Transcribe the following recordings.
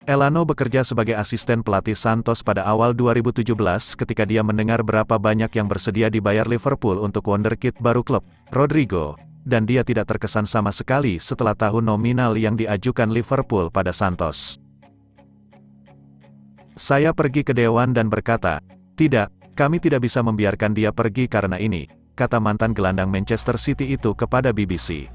Elano bekerja sebagai asisten pelatih Santos pada awal 2017 ketika dia mendengar berapa banyak yang bersedia dibayar Liverpool untuk wonderkid baru klub, Rodrigo, dan dia tidak terkesan sama sekali setelah tahun nominal yang diajukan Liverpool pada Santos. Saya pergi ke Dewan dan berkata, "Tidak, kami tidak bisa membiarkan dia pergi karena ini," kata mantan gelandang Manchester City itu kepada BBC.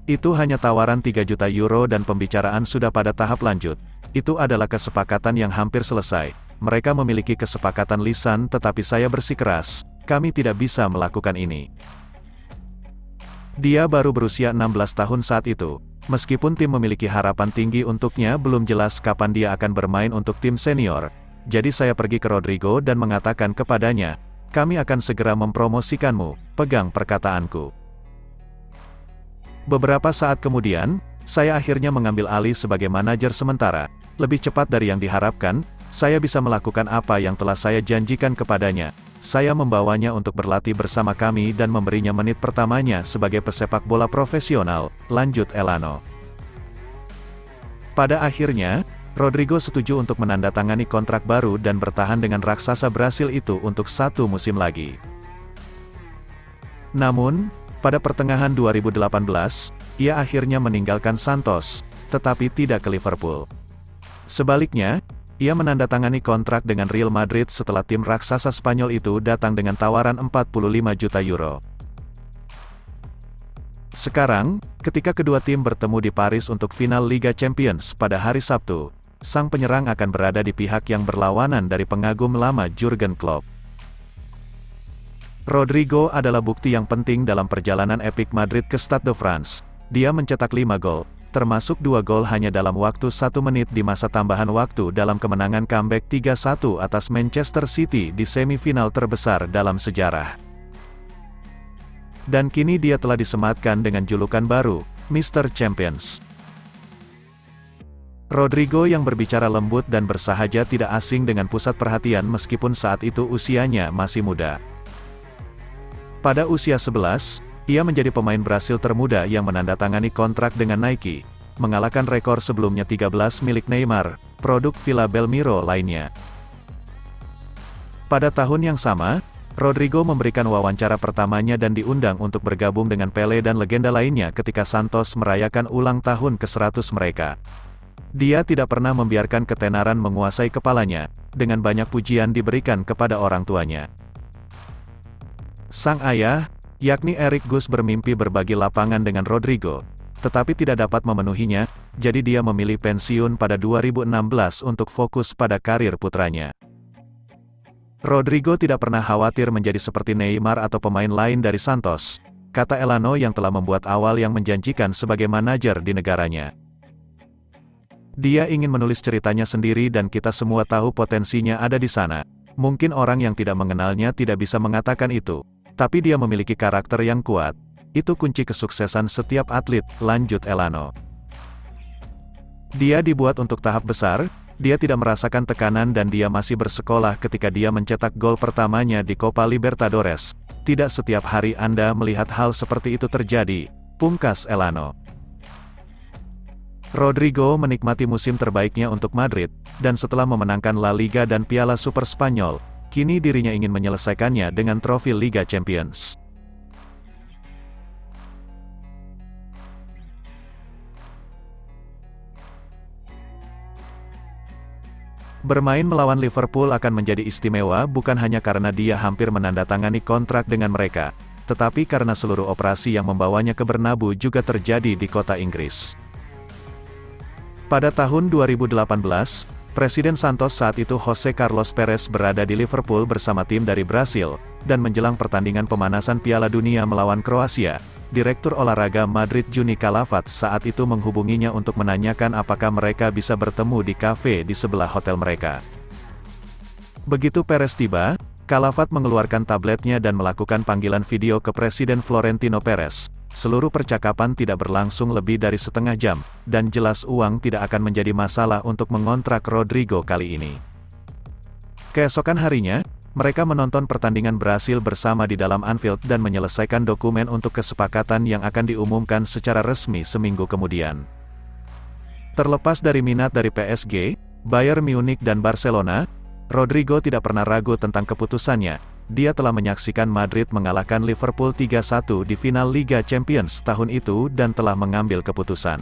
Itu hanya tawaran 3 juta euro dan pembicaraan sudah pada tahap lanjut. Itu adalah kesepakatan yang hampir selesai. Mereka memiliki kesepakatan lisan tetapi saya bersikeras, kami tidak bisa melakukan ini. Dia baru berusia 16 tahun saat itu. Meskipun tim memiliki harapan tinggi untuknya, belum jelas kapan dia akan bermain untuk tim senior. Jadi saya pergi ke Rodrigo dan mengatakan kepadanya, "Kami akan segera mempromosikanmu, pegang perkataanku." Beberapa saat kemudian, saya akhirnya mengambil alih sebagai manajer sementara. Lebih cepat dari yang diharapkan, saya bisa melakukan apa yang telah saya janjikan kepadanya. Saya membawanya untuk berlatih bersama kami dan memberinya menit pertamanya sebagai pesepak bola profesional, lanjut Elano. Pada akhirnya, Rodrigo setuju untuk menandatangani kontrak baru dan bertahan dengan raksasa Brasil itu untuk 1 musim lagi. Namun, pada pertengahan 2018, ia akhirnya meninggalkan Santos, tetapi tidak ke Liverpool. Sebaliknya, ia menandatangani kontrak dengan Real Madrid setelah tim raksasa Spanyol itu datang dengan tawaran 45 juta euro. Sekarang, ketika kedua tim bertemu di Paris untuk final Liga Champions pada hari Sabtu, sang penyerang akan berada di pihak yang berlawanan dari pengagum lama Jurgen Klopp. Rodrigo adalah bukti yang penting dalam perjalanan epik Madrid ke Stade de France. Dia mencetak 5 gol, termasuk 2 gol hanya dalam waktu 1 menit di masa tambahan waktu dalam kemenangan comeback 3-1 atas Manchester City di semifinal terbesar dalam sejarah. Dan kini dia telah disematkan dengan julukan baru, Mr. Champions. Rodrigo yang berbicara lembut dan bersahaja tidak asing dengan pusat perhatian meskipun saat itu usianya masih muda. Pada usia 11, ia menjadi pemain Brasil termuda yang menandatangani kontrak dengan Nike, mengalahkan rekor sebelumnya 13 milik Neymar, produk Villa Belmiro lainnya. Pada tahun yang sama, Rodrigo memberikan wawancara pertamanya dan diundang untuk bergabung dengan Pelé dan legenda lainnya ketika Santos merayakan ulang tahun ke-100 mereka. Dia tidak pernah membiarkan ketenaran menguasai kepalanya, dengan banyak pujian diberikan kepada orang tuanya. Sang ayah, yakni Eric Gus bermimpi berbagi lapangan dengan Rodrigo, tetapi tidak dapat memenuhinya, jadi dia memilih pensiun pada 2016 untuk fokus pada karir putranya. Rodrigo tidak pernah khawatir menjadi seperti Neymar atau pemain lain dari Santos, kata Elano yang telah membuat awal yang menjanjikan sebagai manajer di negaranya. Dia ingin menulis ceritanya sendiri dan kita semua tahu potensinya ada di sana. Mungkin orang yang tidak mengenalnya tidak bisa mengatakan itu. Tapi dia memiliki karakter yang kuat. Itu kunci kesuksesan setiap atlet, lanjut Elano. Dia dibuat untuk tahap besar, dia tidak merasakan tekanan dan dia masih bersekolah ketika dia mencetak gol pertamanya di Copa Libertadores. Tidak setiap hari Anda melihat hal seperti itu terjadi, pungkas Elano. Rodrigo menikmati musim terbaiknya untuk Madrid, dan setelah memenangkan La Liga dan Piala Super Spanyol, kini dirinya ingin menyelesaikannya dengan trofi Liga Champions. Bermain melawan Liverpool akan menjadi istimewa bukan hanya karena dia hampir menandatangani kontrak dengan mereka, tetapi karena seluruh operasi yang membawanya ke Bernabeu juga terjadi di kota Inggris. Pada tahun 2018, Presiden Santos saat itu José Carlos Pérez berada di Liverpool bersama tim dari Brasil, dan menjelang pertandingan pemanasan Piala Dunia melawan Kroasia, Direktur Olahraga Madrid Juni Calafat saat itu menghubunginya untuk menanyakan apakah mereka bisa bertemu di kafe di sebelah hotel mereka. Begitu Pérez tiba, Calafat mengeluarkan tabletnya dan melakukan panggilan video ke Presiden Florentino Pérez. Seluruh percakapan tidak berlangsung lebih dari setengah jam, dan jelas uang tidak akan menjadi masalah untuk mengontrak Rodrigo kali ini. Keesokan harinya, mereka menonton pertandingan Brasil bersama di dalam Anfield dan menyelesaikan dokumen untuk kesepakatan yang akan diumumkan secara resmi seminggu kemudian. Terlepas dari minat dari PSG, Bayern Munich dan Barcelona, Rodrigo tidak pernah ragu tentang keputusannya. Dia telah menyaksikan Madrid mengalahkan Liverpool 3-1 di final Liga Champions tahun itu dan telah mengambil keputusan.